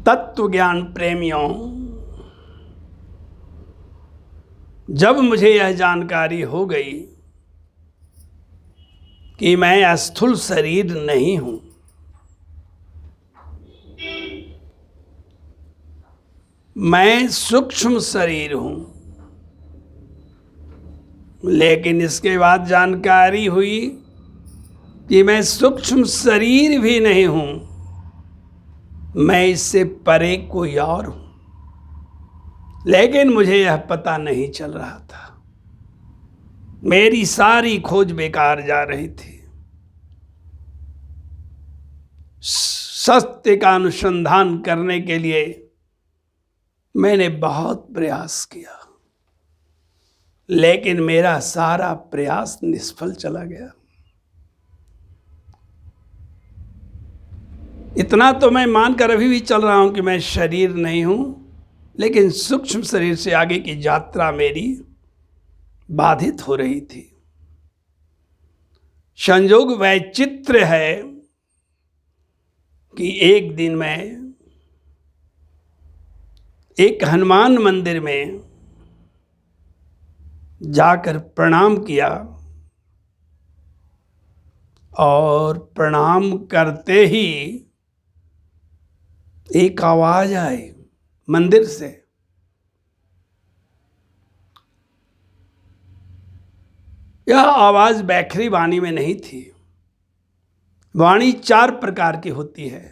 तत्व ज्ञान प्रेमियों, जब मुझे यह जानकारी हो गई कि मैं स्थूल शरीर नहीं हूं, मैं सूक्ष्म शरीर हूं, लेकिन इसके बाद जानकारी हुई कि मैं सूक्ष्म शरीर भी नहीं हूं, मैं इससे परे कोई और हूं, लेकिन मुझे यह पता नहीं चल रहा था। मेरी सारी खोज बेकार जा रही थी। सत्य का अनुसंधान करने के लिए मैंने बहुत प्रयास किया, लेकिन मेरा सारा प्रयास निष्फल चला गया। इतना तो मैं मानकर अभी भी चल रहा हूं कि मैं शरीर नहीं हूं, लेकिन सूक्ष्म शरीर से आगे की यात्रा मेरी बाधित हो रही थी। संयोग वैचित्र है कि एक दिन मैं एक हनुमान मंदिर में जाकर प्रणाम किया, और प्रणाम करते ही एक आवाज आई मंदिर से। यह आवाज बैखरी वाणी में नहीं थी। वाणी 4 प्रकार की होती है।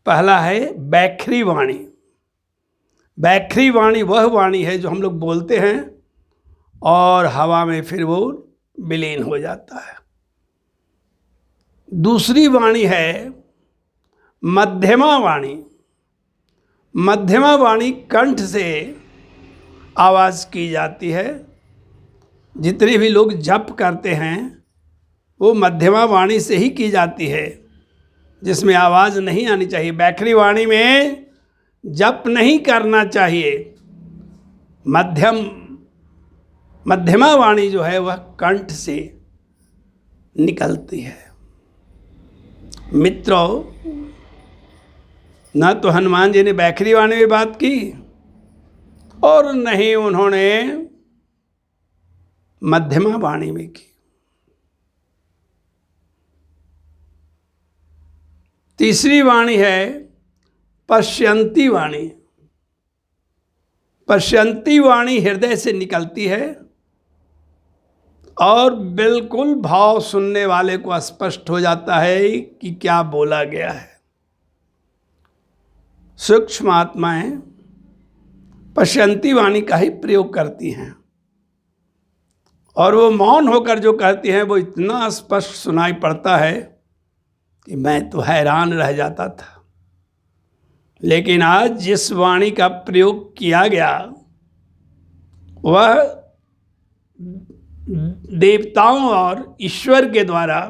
पहला है बैखरी वाणी। बैखरी वाणी वह वाणी है जो हम लोग बोलते हैं और हवा में फिर वो विलीन हो जाता है। दूसरी वाणी है मध्यमा वाणी। मध्यमा वाणी कंठ से आवाज की जाती है। जितने भी लोग जप करते हैं वो मध्यमा वाणी से ही की जाती है, जिसमें आवाज नहीं आनी चाहिए। बैखरी वाणी में जप नहीं करना चाहिए। मध्यमा वाणी जो है वह कंठ से निकलती है। मित्रों, न तो हनुमान जी ने बैखरी वाणी में बात की और न ही उन्होंने मध्यमा वाणी में की। तीसरी वाणी है पश्यंती वाणी। पश्यंती वाणी हृदय से निकलती है और बिल्कुल भाव सुनने वाले को स्पष्ट हो जाता है कि क्या बोला गया है। सूक्ष्म आत्माएं पश्यंती वाणी का ही प्रयोग करती हैं, और वो मौन होकर जो कहती हैं वो इतना स्पष्ट सुनाई पड़ता है कि मैं तो हैरान रह जाता था। लेकिन आज जिस वाणी का प्रयोग किया गया वह देवताओं और ईश्वर के द्वारा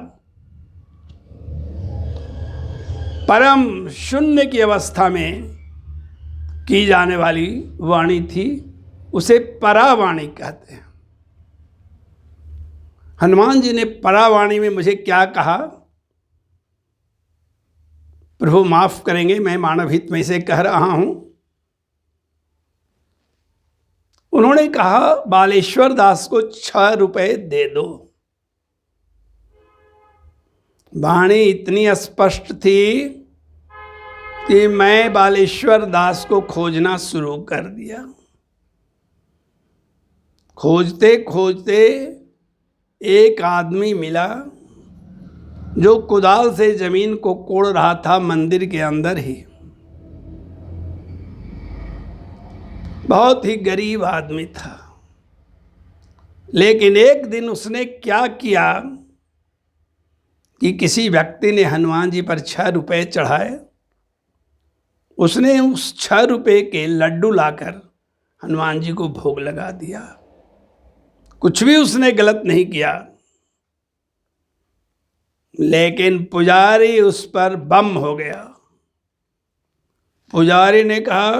परम शून्य की अवस्था में की जाने वाली वाणी थी। उसे परावाणी कहते हैं। हनुमान जी ने परावाणी में मुझे क्या कहा, प्रभु माफ करेंगे, मैं मानव हित में इसे कह रहा हूं। उन्होंने कहा बालेश्वर दास को 6 रुपए दे दो। वाणी इतनी स्पष्ट थी कि मैं बालेश्वर दास को खोजना शुरू कर दिया। खोजते खोजते एक आदमी मिला जो कुदाल से जमीन को कोड़ रहा था मंदिर के अंदर ही। बहुत ही गरीब आदमी था, लेकिन एक दिन उसने क्या किया कि किसी व्यक्ति ने हनुमान जी पर 6 रुपए चढ़ाए। उसने उस 6 रुपए के लड्डू लाकर हनुमान जी को भोग लगा दिया। कुछ भी उसने गलत नहीं किया, लेकिन पुजारी उस पर बम हो गया। पुजारी ने कहा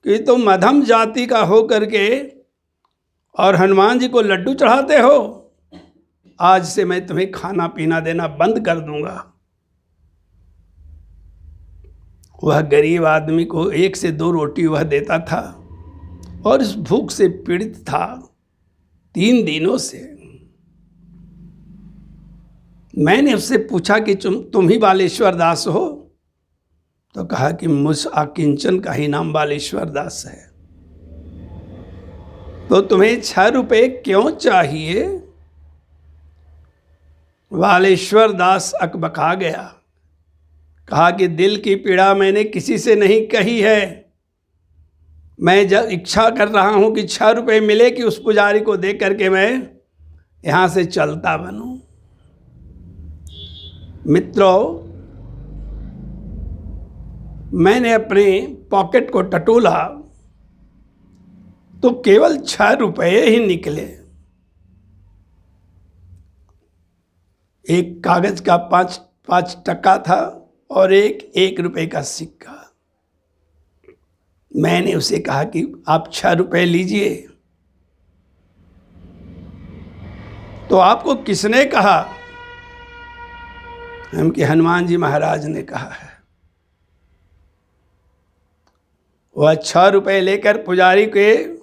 कि तुम अधम जाति का हो करके और हनुमान जी को लड्डू चढ़ाते हो, आज से मैं तुम्हें खाना पीना देना बंद कर दूंगा। वह गरीब आदमी को 1 से 2 रोटी वह देता था और इस भूख से पीड़ित था 3 दिनों से। मैंने उससे पूछा कि तुम ही बालेश्वर दास हो? तो कहा कि मुझ अकिंचन का ही नाम बालेश्वर दास है। तो तुम्हें 6 रुपये क्यों चाहिए? बालेश्वर दास अकबका गया, कहा कि दिल की पीड़ा मैंने किसी से नहीं कही है। मैं जब इच्छा कर रहा हूं कि 6 रुपये मिले कि उस पुजारी को दे करके मैं यहां से चलता बनूं। मित्रों, मैंने अपने पॉकेट को टटोला तो केवल 6 रुपये ही निकले। एक कागज का 5 टका था और एक 1 रुपये का सिक्का। मैंने उसे कहा कि आप 6 रुपये लीजिए। तो आपको किसने कहा? हम कि हनुमान जी महाराज ने कहा है। वह 6 रुपये लेकर पुजारी के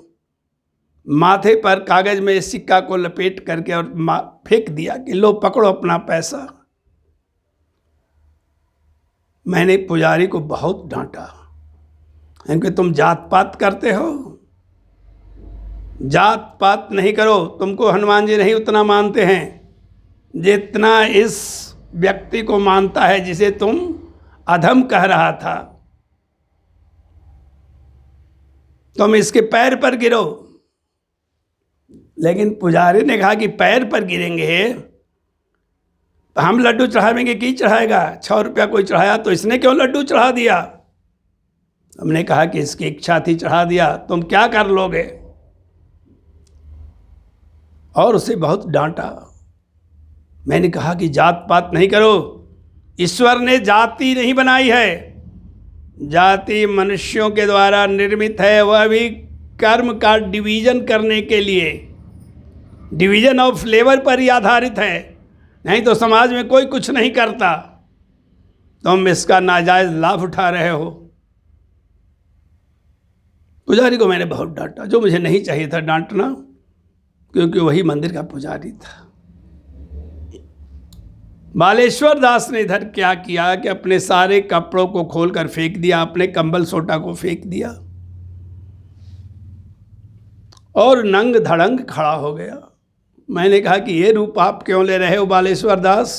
माथे पर कागज में सिक्का को लपेट करके और फेंक दिया कि लो पकड़ो अपना पैसा। मैंने पुजारी को बहुत डांटा, क्योंकि तुम जात पात करते हो। जात पात नहीं करो, तुमको हनुमान जी नहीं उतना मानते हैं जितना इस व्यक्ति को मानता है जिसे तुम अधम कह रहा था। तुम इसके पैर पर गिरो। लेकिन पुजारी ने कहा कि पैर पर गिरेंगे तो हम लड्डू चढ़ावेंगे, की चढ़ाएगा? 6 रुपया कोई चढ़ाया तो इसने क्यों लड्डू चढ़ा दिया? हमने कहा कि इसकी इच्छा थी, चढ़ा दिया, तुम क्या कर लोगे? और उसे बहुत डांटा। मैंने कहा कि जात पात नहीं करो। ईश्वर ने जाति नहीं बनाई है, जाति मनुष्यों के द्वारा निर्मित है, वह भी कर्म का डिवीजन करने के लिए, डिवीजन ऑफ लेबर पर ही आधारित है। नहीं तो समाज में कोई कुछ नहीं करता। तुम इसका नाजायज लाभ उठा रहे हो। पुजारी को मैंने बहुत डांटा, जो मुझे नहीं चाहिए था डांटना, क्योंकि वही मंदिर का पुजारी था। बालेश्वर दास ने इधर क्या किया कि अपने सारे कपड़ों को खोलकर फेंक दिया, अपने कंबल सोटा को फेंक दिया और नंग धड़ंग खड़ा हो गया। मैंने कहा कि ये रूप आप क्यों ले रहे हो बालेश्वर दास?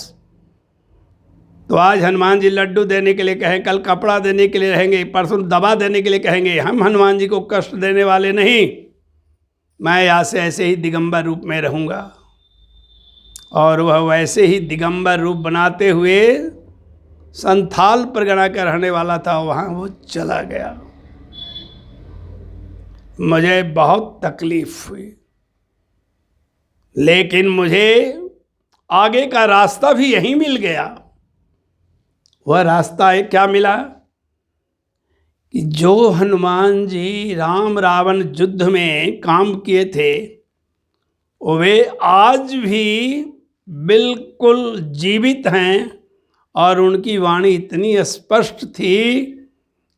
तो आज हनुमान जी लड्डू देने के लिए कहें, कल कपड़ा देने के लिए रहेंगे, परसों दवा देने के लिए कहेंगे। हम हनुमान जी को कष्ट देने वाले नहीं। मैं यहाँ से ऐसे ही दिगंबर रूप में रहूँगा। और वह वैसे ही दिगंबर रूप बनाते हुए संथाल परगना का रहने वाला था, वहाँ वो चला गया। मुझे बहुत तकलीफ हुई, लेकिन मुझे आगे का रास्ता भी यहीं मिल गया। वह रास्ता है क्या मिला कि जो हनुमान जी राम रावण युद्ध में काम किए थे, वे आज भी बिल्कुल जीवित हैं। और उनकी वाणी इतनी स्पष्ट थी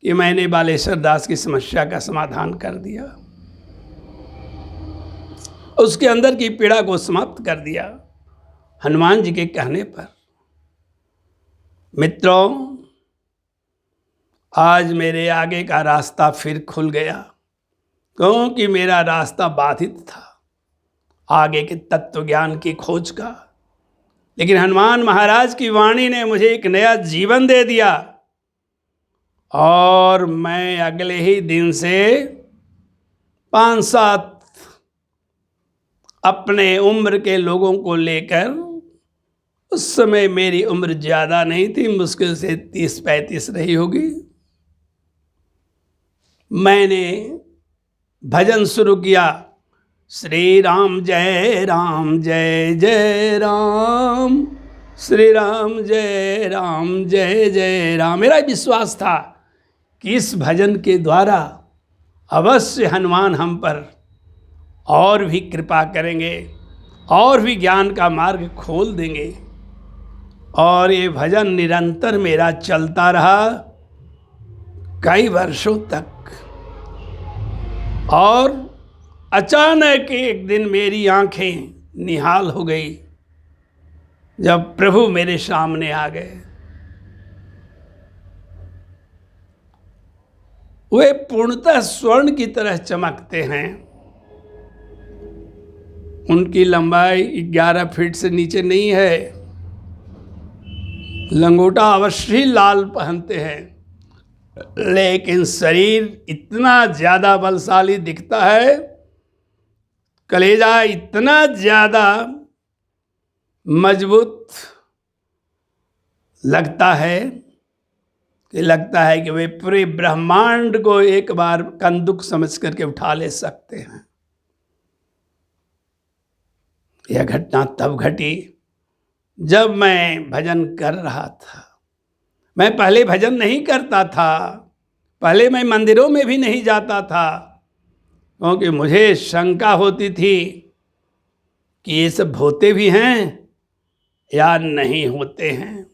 कि मैंने बालेश्वर दास की समस्या का समाधान कर दिया, उसके अंदर की पीड़ा को समाप्त कर दिया हनुमान जी के कहने पर। मित्रों, आज मेरे आगे का रास्ता फिर खुल गया, क्योंकि मेरा रास्ता बाधित था आगे के तत्व ज्ञान की खोज का। लेकिन हनुमान महाराज की वाणी ने मुझे एक नया जीवन दे दिया और मैं अगले ही दिन से 5-7 अपने उम्र के लोगों को लेकर, उस समय मेरी उम्र ज़्यादा नहीं थी, मुश्किल से 30-35 रही होगी, मैंने भजन शुरू किया, श्री राम जय राम जय जय राम, श्री राम जय राम जय जय राम। मेरा विश्वास था कि इस भजन के द्वारा अवश्य हनुमान हम पर और भी कृपा करेंगे और भी ज्ञान का मार्ग खोल देंगे। और ये भजन निरंतर मेरा चलता रहा कई वर्षों तक। और अचानक एक दिन मेरी आंखें निहाल हो गई जब प्रभु मेरे सामने आ गए। वे पूर्णतः स्वर्ण की तरह चमकते हैं। उनकी लंबाई 11 फीट से नीचे नहीं है। लंगोटा अवश्य ही लाल पहनते हैं, लेकिन शरीर इतना ज्यादा बलशाली दिखता है, कलेजा इतना ज्यादा मजबूत लगता है कि वे पूरे ब्रह्मांड को एक बार कंदुक समझ करके उठा ले सकते हैं। यह घटना तब घटी जब मैं भजन कर रहा था। मैं पहले भजन नहीं करता था, पहले मैं मंदिरों में भी नहीं जाता था, क्योंकि मुझे शंका होती थी कि ये सब होते भी हैं या नहीं होते हैं।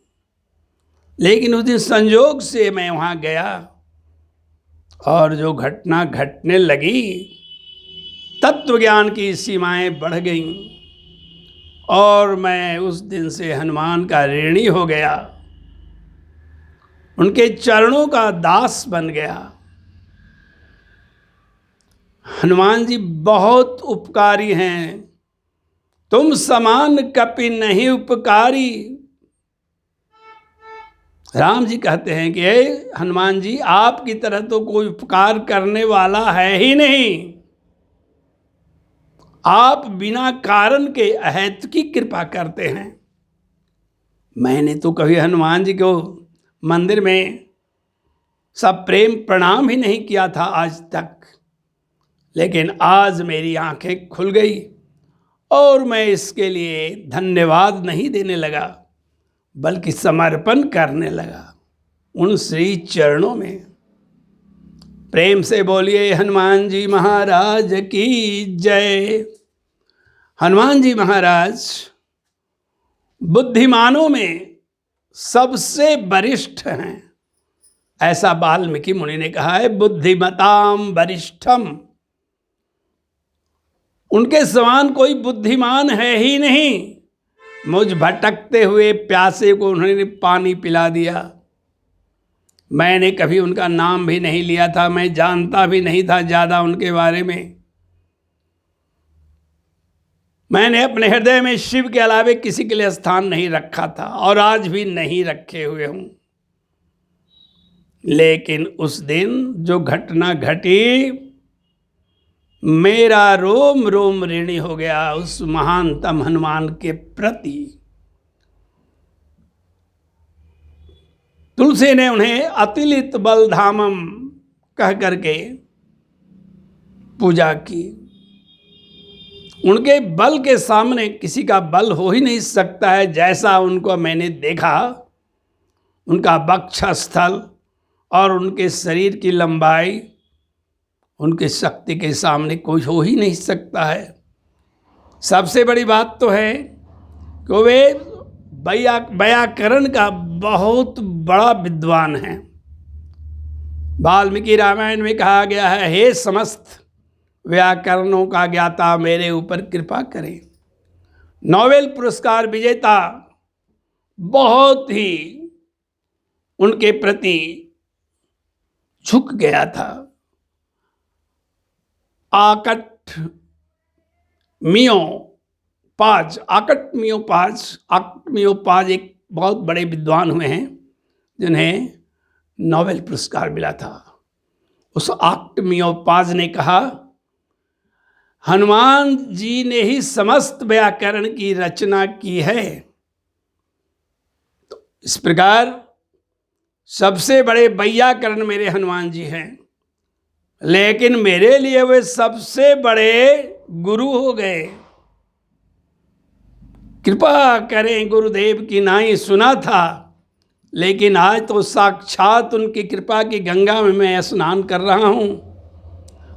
लेकिन उस दिन संयोग से मैं वहाँ गया और जो घटना घटने लगी, तत्व ज्ञान की सीमाएं बढ़ गईं और मैं उस दिन से हनुमान का ऋणी हो गया, उनके चरणों का दास बन गया। हनुमान जी बहुत उपकारी हैं, तुम समान कपि नहीं उपकारी। राम जी कहते हैं कि हनुमान जी, आपकी तरह तो कोई उपकार करने वाला है ही नहीं। आप बिना कारण के अहेतु की कृपा करते हैं। मैंने तो कभी हनुमान जी को मंदिर में सब प्रेम प्रणाम ही नहीं किया था आज तक, लेकिन आज मेरी आंखें खुल गई और मैं इसके लिए धन्यवाद नहीं देने लगा, बल्कि समर्पण करने लगा उन श्री चरणों में। प्रेम से बोलिए हनुमान जी महाराज की जय। हनुमान जी महाराज बुद्धिमानों में सबसे वरिष्ठ हैं, ऐसा वाल्मीकि मुनि ने कहा है, बुद्धिमताम वरिष्ठम। उनके समान कोई बुद्धिमान है ही नहीं। मुझ भटकते हुए प्यासे को उन्होंने पानी पिला दिया। मैंने कभी उनका नाम भी नहीं लिया था, मैं जानता भी नहीं था ज़्यादा उनके बारे में। मैंने अपने हृदय में शिव के अलावे किसी के लिए स्थान नहीं रखा था और आज भी नहीं रखे हुए हूँ। लेकिन उस दिन जो घटना घटी, मेरा रोम रोम ऋणी हो गया उस महानतम हनुमान के प्रति। तुलसी ने उन्हें अतुलित बलधामम कह करके पूजा की। उनके बल के सामने किसी का बल हो ही नहीं सकता है। जैसा उनको मैंने देखा, उनका वक्षस्थल और उनके शरीर की लंबाई, उनकी शक्ति के सामने कोई हो ही नहीं सकता है। सबसे बड़ी बात तो है कि वे व्याकरण का बहुत बड़ा विद्वान हैं। वाल्मीकि रामायण में कहा गया है, हे समस्त व्याकरणों का ज्ञाता मेरे ऊपर कृपा करें। नोबेल पुरस्कार विजेता बहुत ही उनके प्रति झुक गया था। आकटमियोपाज एक बहुत बड़े विद्वान हुए हैं जिन्हें नोबेल पुरस्कार मिला था। उस आकटमियोपाज ने कहा, हनुमान जी ने ही समस्त व्याकरण की रचना की है। तो इस प्रकार सबसे बड़े व्याकरण मेरे हनुमान जी हैं, लेकिन मेरे लिए वे सबसे बड़े गुरु हो गए। कृपा करें गुरुदेव की नाई सुना था, लेकिन आज तो साक्षात उनकी कृपा की गंगा में मैं स्नान कर रहा हूँ।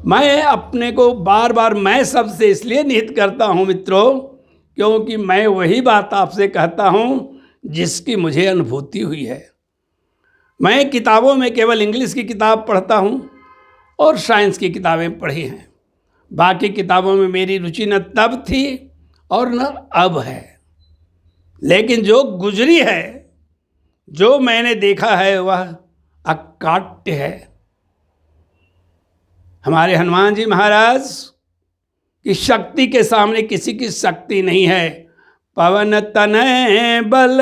मैं अपने को बार बार मैं सबसे इसलिए निहित करता हूँ मित्रों, क्योंकि मैं वही बात आपसे कहता हूँ जिसकी मुझे अनुभूति हुई है। मैं किताबों में केवल इंग्लिश की किताब पढ़ता हूँ और साइंस की किताबें पढ़ी हैं। बाकी किताबों में मेरी रुचि न तब थी और न अब है। लेकिन जो गुजरी है, जो मैंने देखा है, वह अकाट्य है। हमारे हनुमान जी महाराज की शक्ति के सामने किसी की शक्ति नहीं है। पवन तनय बल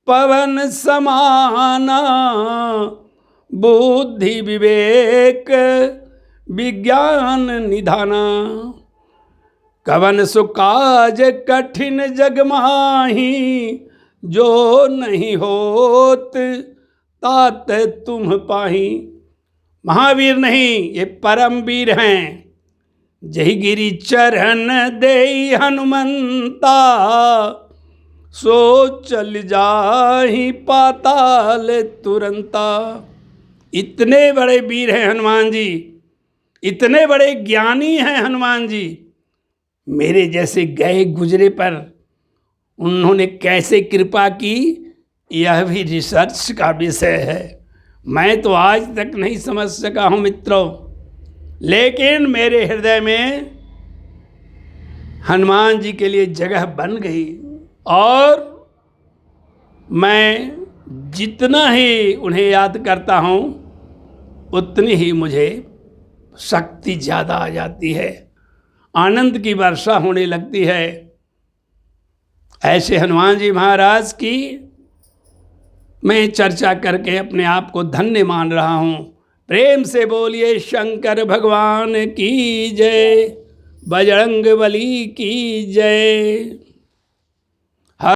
पवन समाना, बुद्धि विवेक विज्ञान निधाना। कवन सुकाज कठिन जग माही, जो नहीं होत तात तुम पाही। महावीर नहीं, ये परम वीर हैं। जही गिरि चरण देई हनुमंता, सो चल जाहि पाताल तुरंता। इतने बड़े वीर हैं हनुमान जी, इतने बड़े ज्ञानी हैं हनुमान जी। मेरे जैसे गए गुजरे पर उन्होंने कैसे कृपा की, यह भी रिसर्च का विषय है। मैं तो आज तक नहीं समझ सका हूँ मित्रों, लेकिन मेरे हृदय में हनुमान जी के लिए जगह बन गई। और मैं जितना ही उन्हें याद करता हूँ, उतनी ही मुझे शक्ति ज़्यादा आ जाती है, आनंद की वर्षा होने लगती है। ऐसे हनुमान जी महाराज की मैं चर्चा करके अपने आप को धन्य मान रहा हूँ। प्रेम से बोलिए शंकर भगवान की जय, बजरंग बली की जय।